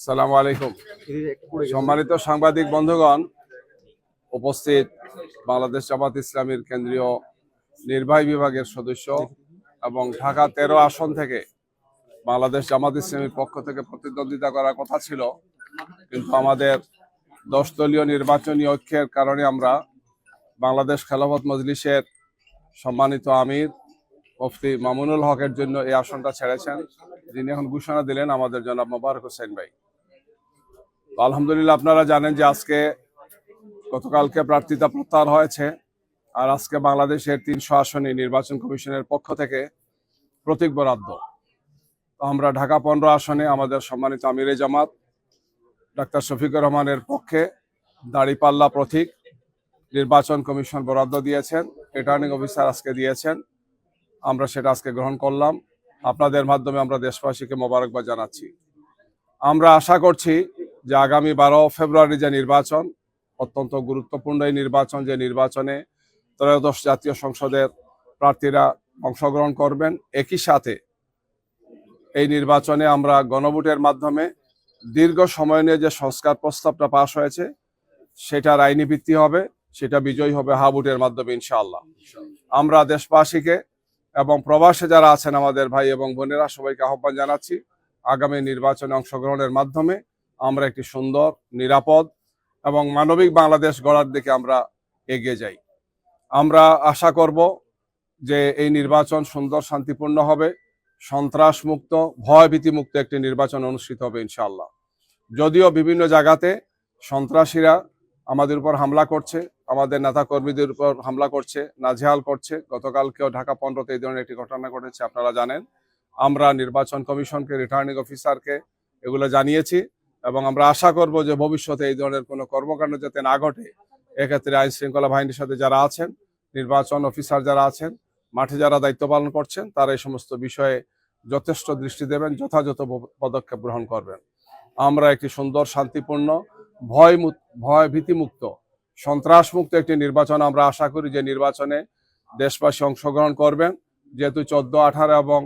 আসসালামু আলাইকুম। সম্মানিত সাংবাদিক বন্ধুগণ, উপস্থিত বাংলাদেশ জামাত ইসলামীর কেন্দ্রীয় নির্বাহী বিভাগের সদস্য এবং ঢাকা 13 আসন থেকে বাংলাদেশ জামাত ইসলামীর পক্ষ থেকে প্রতিদ্বন্দ্বিতা করার কথা ছিল, কিন্তু আমাদের 10 দলীয় নির্বাচনী ঐক্যের কারণে আমরা বাংলাদেশ খেলাফত মজলিসের সম্মানিত আমির মুফতি মামুনুল হকের জন্য এই আসনটা ছেড়েছেন, যিনি এখন ঘোষণা দিলেন আমাদের জনাব মোবারক হোসেন ভাই। আলহামদুলিল্লাহ, আপনারা জানেন যে আজকে গতকালকে প্রার্থিতা প্রত্যাহার হয়েছে, আর আজকে বাংলাদেশের 300 আসনে নির্বাচন কমিশনের পক্ষ থেকে প্রতীক বরাদ্দ। আমরা ঢাকা 15 আসনে আমাদের সম্মানিত আমিরে জামাত ডাক্তার শফিকুর রহমানের পক্ষে দাঁড়িপাল্লা প্রতীক নির্বাচন কমিশন বরাদ্দ দিয়েছেন, রিটার্নিং অফিসার আজকে দিয়েছেন। আমরা সেটা আজকে গ্রহণ করলাম। আপনাদের মাধ্যমে আমরা দেশবাসীকে মোবারকবাদ জানাচ্ছি। আমরা আশা করছি যে আগামী 12 ফেব্রুয়ারি যে নির্বাচন, অত্যন্ত গুরুত্বপূর্ণ এই নির্বাচন, যে নির্বাচনে ত্রয়োদশ জাতীয় সংসদের প্রার্থীরা অংশগ্রহণ করবেন, একই সাথে এই নির্বাচনে আমরা গণভোটের মাধ্যমে দীর্ঘ সময় নিয়ে যে সংস্কার প্রস্তাবটা পাশ হয়েছে সেটার আইনি ভিত্তি হবে, সেটা বিজয়ী হবে হা ভোটের মাধ্যমে ইনশাআল্লাহ। আমরা দেশবাসীকে এবং প্রবাসে যারা আছেন আমাদের ভাই এবং বোনেরা, সবাইকে আহ্বান জানাচ্ছি আগামী নির্বাচনে অংশগ্রহণের মাধ্যমে আমরা একটি সুন্দর, নিরাপদ এবং মানবিক বাংলাদেশ গড়ার দিকে আমরা এগিয়ে যাই। আমরা আশা করব যে এই নির্বাচন সুন্দর, শান্তিপূর্ণ হবে, সন্ত্রাস মুক্ত, ভয়ভীতি মুক্ত একটি নির্বাচন অনুষ্ঠিত হবে ইনশাআল্লাহ। যদিও বিভিন্ন জায়গাতে সন্ত্রাসীরা আমাদের উপর হামলা করছে, আমাদের নেতা কর্মীদের উপর হামলা করছে, নাজেহাল করছে। গতকালকেও ঢাকা 15তে এই ধরনের একটি ঘটনা ঘটেছে, আপনারা জানেন। আমরা নির্বাচন কমিশনকে, রিটার্নিং অফিসারকে এগুলো জানিয়েছি এবং আমরা আশা করব যে ভবিষ্যতে এই ধরনের কোনো কর্মকাণ্ড যাতে না ঘটে। এক্ষেত্রে আইন শৃঙ্খলা বাহিনীর সাথে যারা আছেন, নির্বাচন অফিসার যারা আছেন, মাঠে যারা দায়িত্ব পালন করছেন, তারা এই সমস্ত বিষয়ে যথেষ্ট দৃষ্টি দেবেন, যথাযথ পদক্ষেপ গ্রহণ করবেন। আমরা একটি সুন্দর, শান্তিপূর্ণ, ভয়ভীতিমুক্ত, সন্ত্রাসমুক্ত একটি নির্বাচন আমরা আশা করি, যে নির্বাচনে দেশবাসী অংশগ্রহণ করবেন। যেহেতু 14, 18 এবং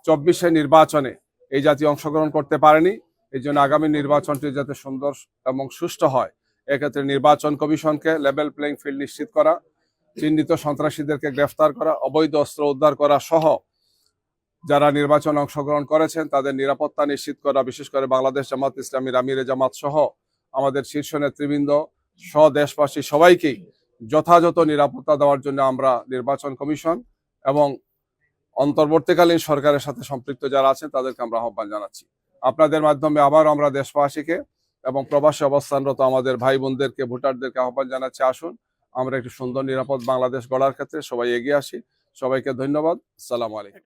24 নির্বাচনে এই জাতীয় অংশগ্রহণ করতে পারেনি, এই জন্য আগামী নির্বাচনটি যাতে সুন্দর এবং সুষ্ঠু হয়, এক্ষেত্রে নির্বাচন কমিশনকে লেভেল প্লেইং ফিল্ড নিশ্চিত করা, চিহ্নিত সন্ত্রাসীদেরকে গ্রেফতার করা, অবৈধ অস্ত্র উদ্ধার করা সহ যারা নির্বাচনে অংশগ্রহণ করেছেন তাদের নিরাপত্তা নিশ্চিত করা, বিশেষ করে বাংলাদেশ জামাত ইসলামীর আমিরে জামাত সহ আমাদের শীর্ষ নেতৃবৃন্দ সহ দেশবাসী সবাইকেই যথাযথ নিরাপত্তা দেওয়ার জন্য আমরা নির্বাচন কমিশন এবং অন্তর্বর্তীকালীন সরকারের সাথে সম্পৃক্ত যারা আছেন তাদেরকে আমরা আহ্বান জানাচ্ছি। আপনাদের মাধ্যমে আবার আমরা দেশবাসীকে এবং প্রবাসী অবস্থানরত আমাদের ভাই বোনদেরকে, ভোটারদেরকে আহ্বান জানাচ্ছি, আসুন আমরা একটি সুন্দর, নিরাপদ বাংলাদেশ গড়ার ক্ষেত্রে সবাই এগিয়ে আসি। সবাইকে ধন্যবাদ। আসসালামু আলাইকুম।